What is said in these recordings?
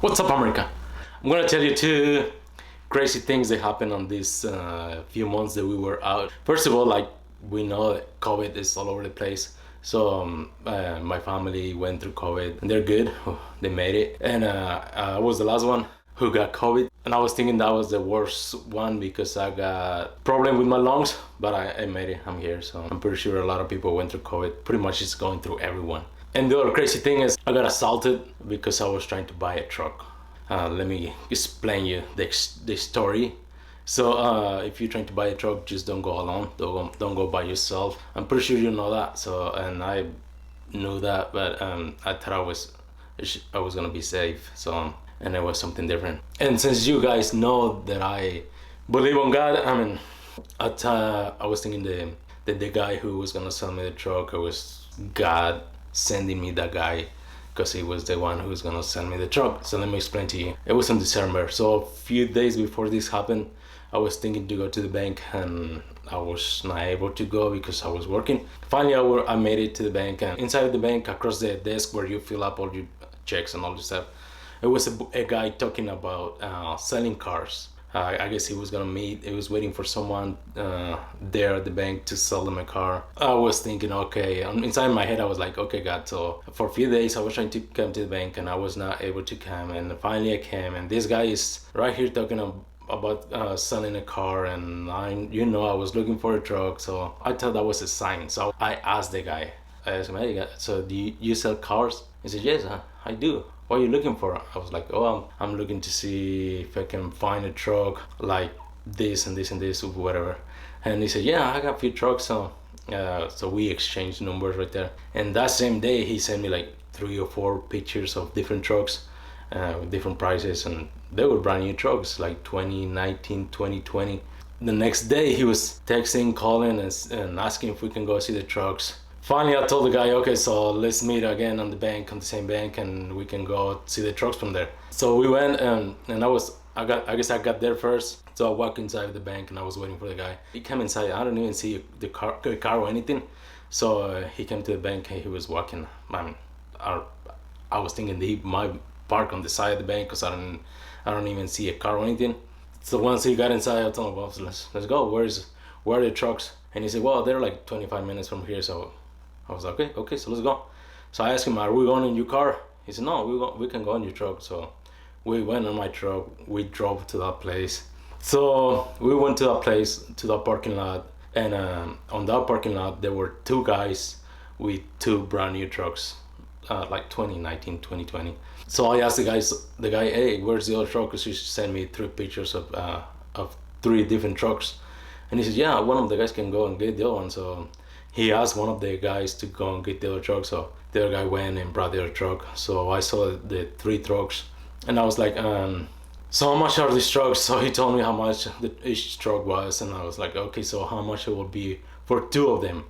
What's up, America? I'm gonna tell you two crazy things that happened on these few months that we were out. First of all, like we know that COVID is all over the place. So my family went through COVID and they're good. They made it. And I was the last one who got COVID. And I was thinking that was the worst one because I got problem with my lungs, but I made it. I'm here. So I'm pretty sure a lot of people went through COVID. Pretty much it's going through everyone. And the other crazy thing is I got assaulted because I was trying to buy a truck. Let me explain you the story. So if you're trying to buy a truck, just don't go alone. Don't go by yourself. I'm pretty sure you know that. So and I knew that, but I thought I was gonna be safe. So and it was something different. And since you guys know that I believe on God, I mean, I was thinking that the guy who was gonna sell me the truck, it was God sending me that guy because he was the one who was gonna send me the truck. So let me explain to you. It was in December, so a few days before this happened, I was thinking to go to the bank and I was not able to go because I was working. Finally, I made it to the bank, and inside of the bank, across the desk where you fill up all your checks and all this stuff, it was a guy talking about selling cars. I guess he was gonna meet. He was waiting for someone there at the bank to sell them a car. I was thinking, okay. Inside my head, I was like, okay, God. So for a few days, I was trying to come to the bank, and I was not able to come. And finally, I came. And this guy is right here talking about selling a car. And I was looking for a truck. So I thought that was a sign. So I asked the guy. I asked him, hey, so do you sell cars? He said, yes, I do. What are you looking for? I was like, oh, I'm looking to see if I can find a truck like this and this and this or whatever. And he said, yeah, I got a few trucks. So we exchanged numbers right there. And that same day, he sent me like 3 or 4 pictures of different trucks with different prices. And they were brand new trucks, like 2019, 2020. The next day, he was texting, calling, and asking if we can go see the trucks. Finally, I told the guy, okay, so let's meet again on the same bank, and we can go see the trucks from there. So we went, and I guess I got there first. So I walked inside the bank, and I was waiting for the guy. He came inside. I don't even see the car or anything. So he came to the bank, and he was walking. I was thinking that he might park on the side of the bank because I don't even see a car or anything. So once he got inside, I told him, well, let's go. Where are the trucks? And he said, well, they're like 25 minutes from here. So I was like, okay, so let's go. So I asked him, are we going in your car? He said, no, we can go in your truck. So we went on my truck. We drove to that place. So we went to that place, to that parking lot. And on that parking lot, there were 2 guys with 2 brand new trucks, like 2019, 2020. So I asked the guy, hey, where's the other truck? Because he sent me 3 pictures of 3 different trucks. And he said, yeah, one of the guys can go and get the other one. So he asked one of the guys to go and get the other truck. So the other guy went and brought the other truck. So I saw the 3 trucks, and I was like, so how much are these trucks? So he told me how much each truck was, and I was like, okay, so how much it would be for 2 of them?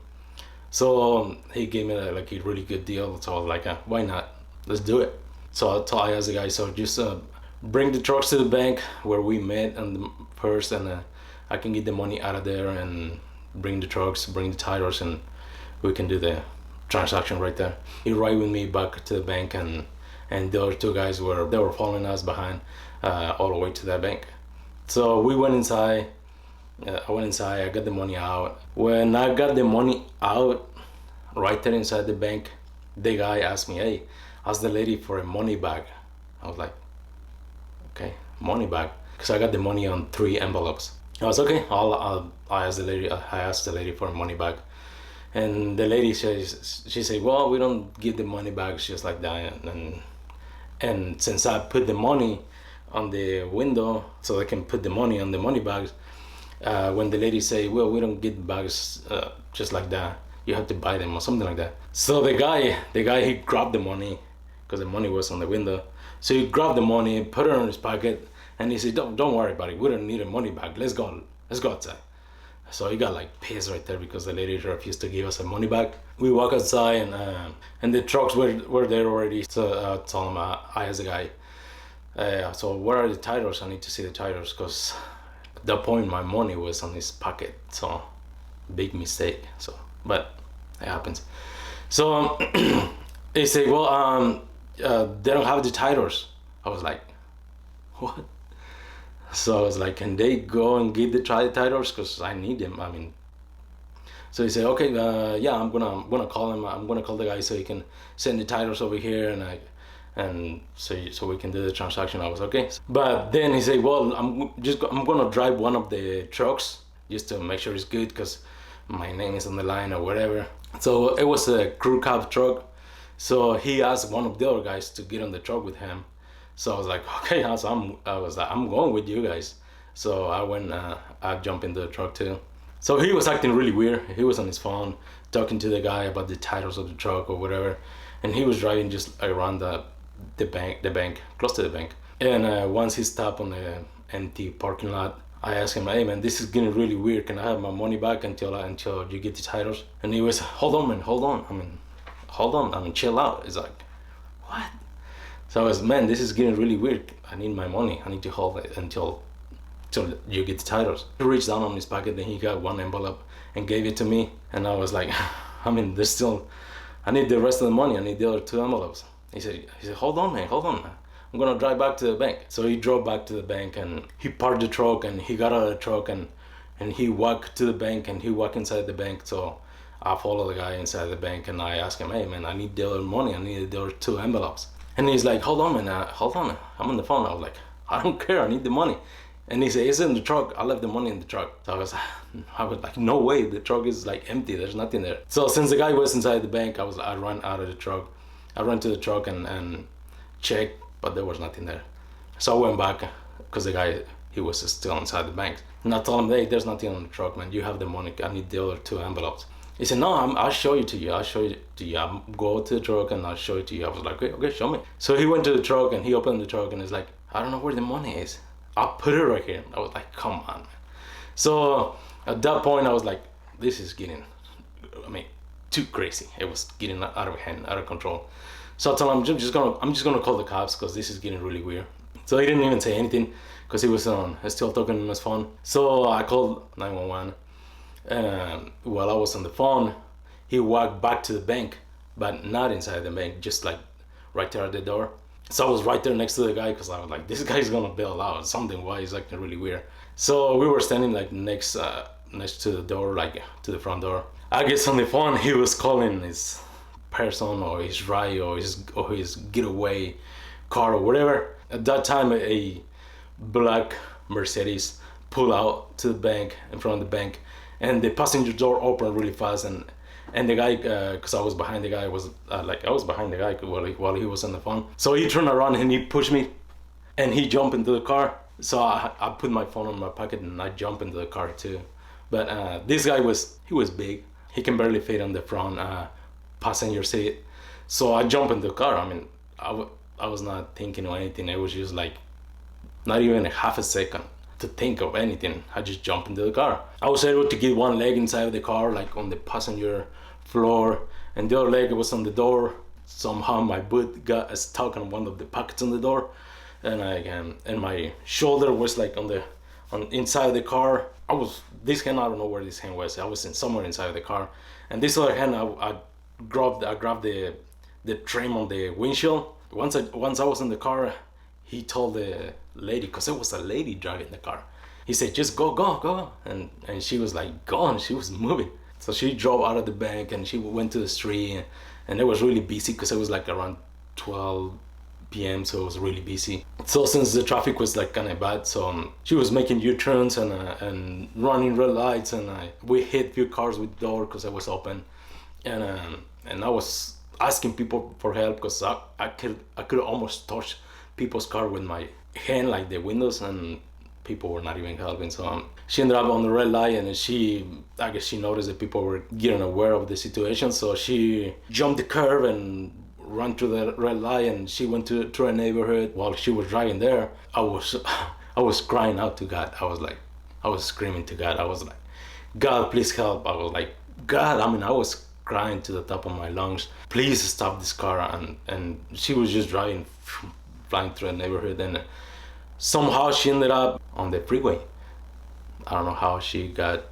So he gave me like a really good deal. So I was like, why not? Let's do it. So I asked the guy, so just bring the trucks to the bank where we met first, and I can get the money out of there and bring the trucks, bring the titles, and we can do the transaction right there. He ride with me back to the bank, and the other 2 guys were following us behind all the way to that bank. So we went inside. I went inside. I got the money out. When I got the money out, right there inside the bank, the guy asked me, "Hey, ask the lady for a money bag." I was like, "Okay, money bag," because I got the money on 3 envelopes. I was okay. I asked the lady for a money bag, and the lady she said, "Well, we don't give the money bags just like that." And since I put the money on the window, so they can put the money on the money bags. When the lady say, "Well, we don't get bags just like that. You have to buy them," or something like that. So the guy he grabbed the money because the money was on the window. So he grabbed the money, put it in his pocket. And he said, don't worry about it. We don't need a money bag. Let's go outside. So he got like pissed right there because the lady refused to give us a money bag. We walk outside, and the trucks were there already. So I told him, I asked the guy, so where are the titles? I need to see the titles because at that point my money was on his pocket. So big mistake. So, but it happens. So he said, well, they don't have the titles. I was like, what? So I was like, can they go and get the titles? Because I need them. I mean, so he said, okay, yeah, I'm gonna call him. I'm gonna call the guy so he can send the titles over here, and so we can do the transaction. I was okay. But then he said, well, I'm gonna drive one of the trucks just to make sure it's good because my name is on the line or whatever. So it was a crew cab truck. So he asked one of the other guys to get on the truck with him. So I was like, okay, so I was like, I'm going with you guys. So I went, I jumped in the truck too. So he was acting really weird. He was on his phone talking to the guy about the titles of the truck or whatever, and he was driving just around the bank, close to the bank. And once he stopped on the empty parking lot, I asked him, "Hey man, this is getting really weird. Can I have my money back until you get the titles?" And he was, "Hold on, man, hold on. Hold on. Chill out." It's like, what? So I was, man, this is getting really weird. I need my money. I need to hold it until you get the titles. He reached down on his pocket, then he got one envelope and gave it to me. And I was like, there's still, I need the rest of the money. I need the other two envelopes. He said, hold on, man. I'm gonna drive back to the bank. So he drove back to the bank and he parked the truck and he got out of the truck and he walked to the bank and he walked inside the bank. So I followed the guy inside the bank and I asked him, hey man, I need the other money. I need the other two envelopes. And he's like, hold on, man, hold on. I'm on the phone. I was like, I don't care. I need the money. And he said, it's in the truck. I left the money in the truck. So I was like, no way. The truck is like empty. There's nothing there. So since the guy was inside the bank, I ran out of the truck. I ran to the truck and checked, but there was nothing there. So I went back because the guy, he was still inside the bank. And I told him, hey, there's nothing on the truck, man. You have the money. I need the other two envelopes. He said, no, I'll show you to you. I'll go to the truck and I'll show it to you. I was like, okay, show me. So he went to the truck and he opened the truck and he's like, I don't know where the money is. I'll put it right here. I was like, come on, man. So at that point, I was like, this is getting, too crazy. It was getting out of hand, out of control. So I told him, I'm just gonna call the cops because this is getting really weird. So he didn't even say anything because he was still talking on his phone. So I called 911. And while I was on the phone, he walked back to the bank, but not inside the bank, just like right there at the door. So I was right there next to the guy because I was like, this guy's gonna bail out something. Why he's acting really weird? So we were standing like next to the door, like to the front door. I guess on the phone he was calling his person or his ride or his getaway car or whatever. At that time, a black Mercedes pulled out to the bank, in front of the bank, and the passenger door opened really fast, and the guy, because I was behind the guy, I was behind the guy while he was on the phone. So he turned around and he pushed me, and he jumped into the car. So I put my phone in my pocket and I jumped into the car too. But this guy was big. He can barely fit on the front passenger seat. So I jumped into the car. I was not thinking of anything. It was just like not even a half a second to think of anything. I just jumped into the car. I was able to get one leg inside of the car, like on the passenger floor, and the other leg was on the door. Somehow my boot got stuck on one of the pockets on the door, and my shoulder was like on inside of the car. This hand, I don't know where this hand was. I was somewhere inside of the car, and this other hand I grabbed the trim on the windshield. Once I was in the car, he told the lady, because it was a lady driving the car, he said, just go, and she was like gone. She was moving. So she drove out of the bank and she went to the street, and it was really busy because it was like around 12 p.m. so it was really busy. So since the traffic was like kind of bad, so she was making U-turns and running red lights, and we hit a few cars with the door because it was open, and I was asking people for help because I could almost touch people's car with my hand, like the windows, and people were not even helping. So she ended up on the red light, and I guess she noticed that people were getting aware of the situation, so she jumped the curb and ran through the red light, and she went through a neighborhood. While she was driving there, I was crying out to God. I was screaming to God. I was like, God, please help. I was like, God, I was crying to the top of my lungs, please stop this car. And she was just driving, flying through a neighborhood, and somehow she ended up on the freeway. I don't know how she got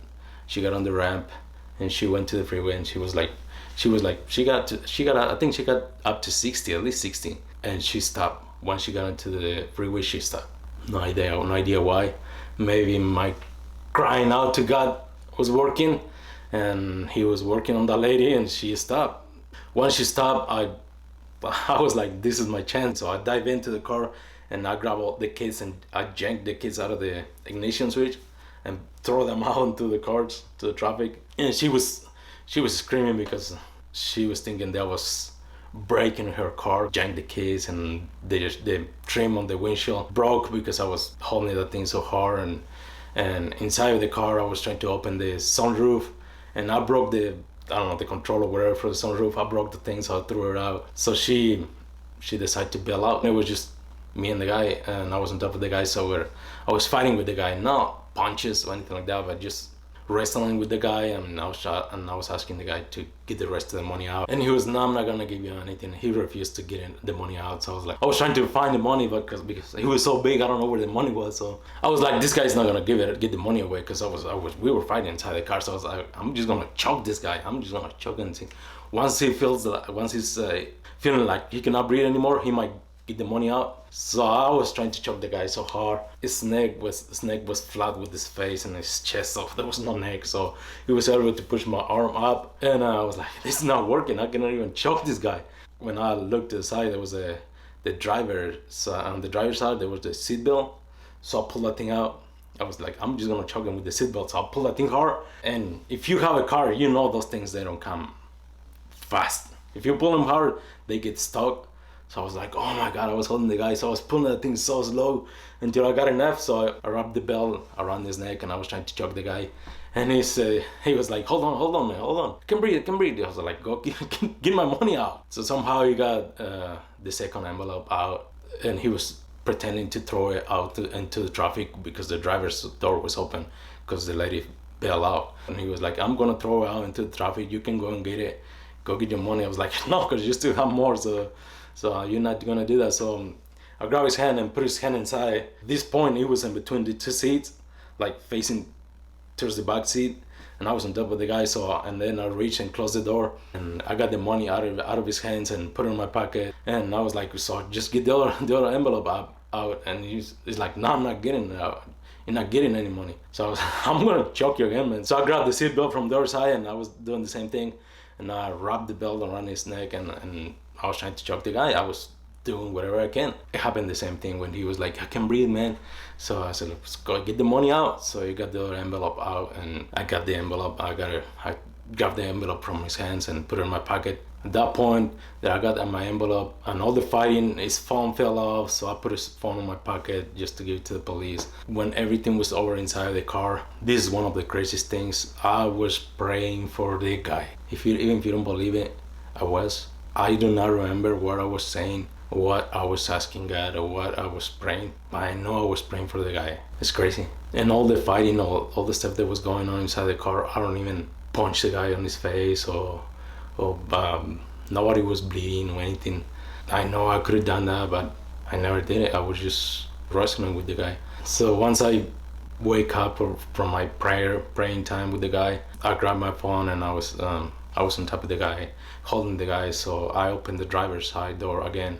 on the ramp, and she went to the freeway, and she got I think she got up to 60, at least 60, and she stopped once she got into the freeway, she stopped. No idea why. Maybe my crying out to God was working, and he was working on that lady, and she stopped. Once she stopped, I was like, this is my chance. So I dive into the car and I grab all the kids and I yank the kids out of the ignition switch and throw them out into the cars to the traffic. And she was screaming because she was thinking that was breaking her car. Yanked the kids, and the trim on the windshield broke because I was holding that thing so hard. And inside of the car, I was trying to open the sunroof, and I broke the, I don't know, the controller, whatever, for the sunroof. I broke the thing, so I threw her out. So she decided to bail out. It was just me and the guy, and I was on top of the guy. So I was fighting with the guy, not punches or anything like that, but just wrestling with the guy. And I was asking the guy to get the rest of the money out, and he was, no, I'm not gonna give you anything. He refused to get the money out. So I was trying to find the money, but because he was so big, I don't know where the money was. So I was like, this guy's not gonna get the money away, because we were fighting inside the car. So I was like, I'm just gonna choke this guy. I'm just gonna choke him. Once he's feeling like he cannot breathe anymore, he might get the money out. So I was trying to choke the guy so hard. His neck was flat with his face and his chest, so there was no neck. So he was able to push my arm up, and I was like, this is not working. I cannot even choke this guy. When I looked to the side, there was the driver. So on the driver's side, there was the seatbelt. So I pulled that thing out. I was like, I'm just gonna choke him with the seatbelt. So I pulled that thing hard. And if you have a car, you know those things, they don't come fast. If you pull them hard, they get stuck. So I was like, oh my God, I was holding the guy. So I was pulling that thing so slow until I got enough. So I wrapped the belt around his neck, and I was trying to choke the guy. And he was like, hold on, man, hold on. Can breathe. I was like, go get my money out. So somehow he got the second envelope out, and he was pretending to throw it out into the traffic because the driver's door was open because the lady bailed out. And he was like, I'm gonna throw it out into the traffic. You can go and get it. Go get your money. I was like, no, because you still have more. So you're not gonna do that. So I grabbed his hand and put his hand inside. At this point, he was in between the two seats, like facing towards the back seat, and I was on top of the guy. And then I reached and closed the door, and I got the money out of his hands and put it in my pocket. And I was like, so just get the other envelope out. And he's like, no, I'm not getting it out. You're not getting any money. So I was, I'm gonna choke you again, man. So I grabbed the seat belt from the other side, and I was doing the same thing. And I wrapped the belt around his neck, and I was trying to choke the guy. I was doing whatever I can. It happened the same thing when he was like, I can breathe, man. So I said, let's go get the money out. So he got the other envelope out, and I got the envelope. I grabbed the envelope from his hands and put it in my pocket. At that point that I got my envelope and all the fighting, his phone fell off. So I put his phone in my pocket just to give it to the police. When everything was over inside the car, this is one of the craziest things. I was praying for the guy. Even if you don't believe it, I do not remember what I was saying, what I was asking God, or what I was praying, but I know I was praying for the guy. It's crazy. And all the fighting, all the stuff that was going on inside the car, I don't even punch the guy on his face, or nobody was bleeding or anything. I know I could have done that, but I never did it. I was just wrestling with the guy. So once I wake up from my praying time with the guy, I grabbed my phone, and I was on top of the guy, holding the guy. So I opened the driver's side door again,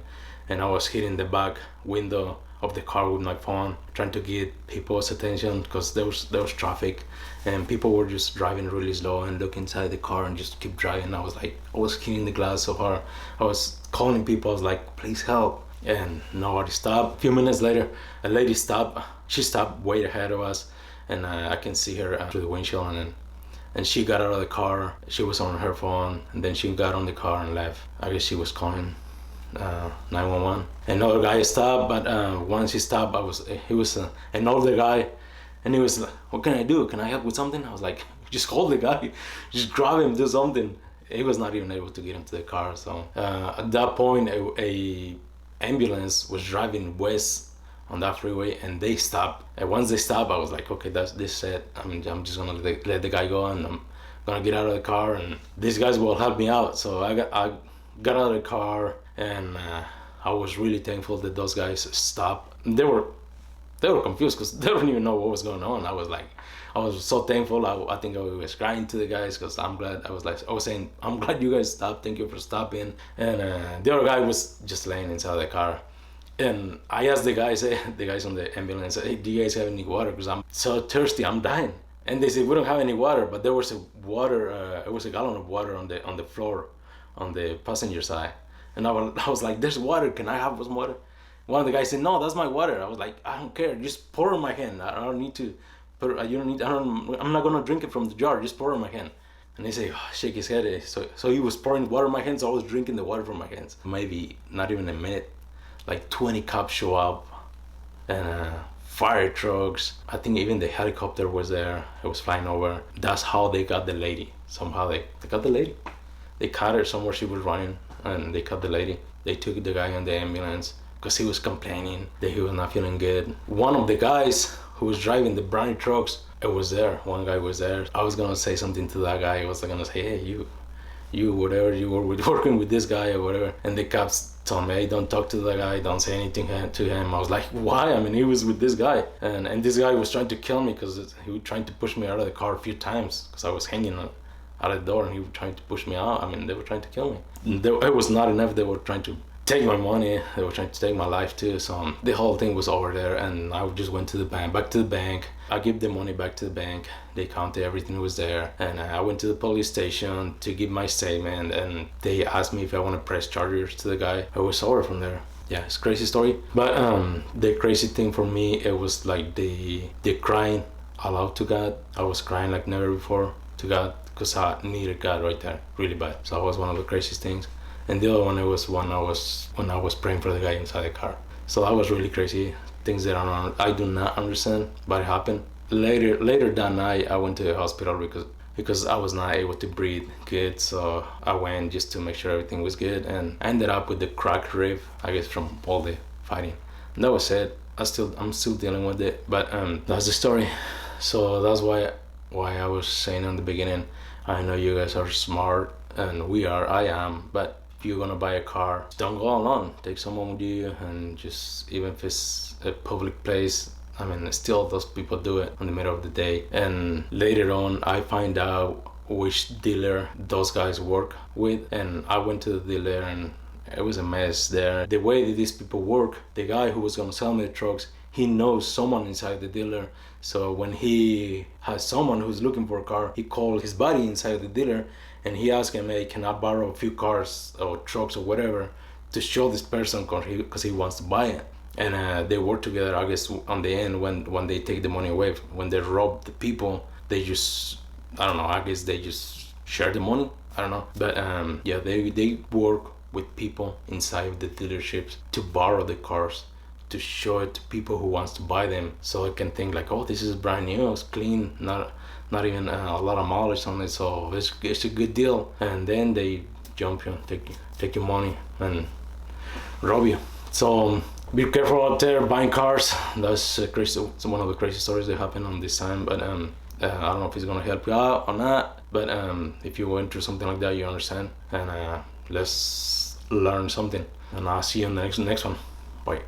and I was hitting the back window of the car with my phone, trying to get people's attention because there was traffic, and people were just driving really slow and look inside the car and just keep driving. I was hitting the glass so hard. I was calling people. I was like, please help, and nobody stopped. A few minutes later, a lady stopped. She stopped way ahead of us, and I can see her through the windshield, and she got out of the car. She was on her phone, and then she got on the car and left. I guess she was calling 911. Another guy stopped, but once he stopped, he was an older guy, and he was like, what can I do? Can I help with something? I was like, just hold the guy, just grab him, do something. He was not even able to get into the car. So at that point, a ambulance was driving west on that freeway, and they stopped. And once they stopped, I was like, okay, this it. I'm just gonna let the guy go, and I'm gonna get out of the car, and these guys will help me out. So I got out of the car, and I was really thankful that those guys stopped. They were confused because they don't even know what was going on. I was so thankful. I think I was crying to the guys because I'm glad. I was saying, I'm glad you guys stopped. Thank you for stopping. And the other guy was just laying inside the car, And I asked the guys, the guys on the ambulance, hey, do you guys have any water? Because I'm so thirsty, I'm dying. And they said, we don't have any water, but there was a water, it was a gallon of water on the floor, on the passenger side. And I was like, there's water, can I have some water? One of the guys said, no, that's my water. I was like, I don't care, just pour it in my hand. I don't need to put it, you don't need, I'm not gonna drink it from the jar, just pour it in my hand. And they say, oh, shake his head. So he was pouring water in my hands, so I was drinking the water from my hands. Maybe not even a minute, like 20 cops show up, and fire trucks. I think even the helicopter was there. It was flying over. That's how they got the lady. Somehow they got the lady. They caught her somewhere she was running, and they caught the lady. They took the guy in the ambulance because he was complaining that he was not feeling good. One of the guys who was driving the brand new trucks, it was there. One guy was there. I was gonna say something to that guy. I was gonna say, hey, you whatever, you were working with this guy or whatever. And the cops told me, hey, don't talk to the guy, don't say anything to him. I was like, why? I mean, he was with this guy, and this guy was trying to kill me because he was trying to push me out of the car a few times because I was hanging out the door, and he was trying to push me out. I mean, they were trying to kill me. It was not enough. They were trying to take my money. They were trying to take my life too. So the whole thing was over there, and I just went to the bank, back to the bank. I gave the money back to the bank. They counted everything was there, and I went to the police station to give my statement, and they asked me if I want to press charges to the guy. I was over from there. Yeah, it's a crazy story. But the crazy thing for me, it was like the crying aloud to God. I was crying like never before to God because I needed God right there, really bad. So that was one of the craziest things. And the other one, it was when I was praying for the guy inside the car. So that was really crazy. Things that I do not understand, but it happened. Later that night, I went to the hospital because I was not able to breathe good. So I went just to make sure everything was good, and I ended up with the cracked rib, I guess, from all the fighting. And that was it. I'm still dealing with it, but that's the story. So that's why I was saying in the beginning, I know you guys are smart, and I am, but if you're gonna buy a car, don't go alone. Take someone with you, and just, even if it's a public place, I mean, still those people do it in the middle of the day. And later on, I find out which dealer those guys work with, and I went to the dealer, and it was a mess there. The way that these people work, the guy who was gonna sell me the trucks, he knows someone inside the dealer. So when he has someone who's looking for a car, he calls his buddy inside the dealer, and he asked him, hey, can I borrow a few cars or trucks or whatever to show this person because he wants to buy it. And they work together, I guess, on the end when they take the money away. When they rob the people, they just, I don't know, I guess they just share the money. I don't know. But yeah, they work with people inside the dealerships to borrow the cars, to show it to people who wants to buy them, so I can think like, oh, this is brand new, it's clean, not even a lot of mileage on it, so it's a good deal. And then they jump you, take your money and rob you. So be careful out there buying cars. That's crazy. It's one of the crazy stories that happened on this time. But I don't know if it's gonna help you out or not. But if you went through something like that, you understand. And let's learn something. And I'll see you in the next one. Bye.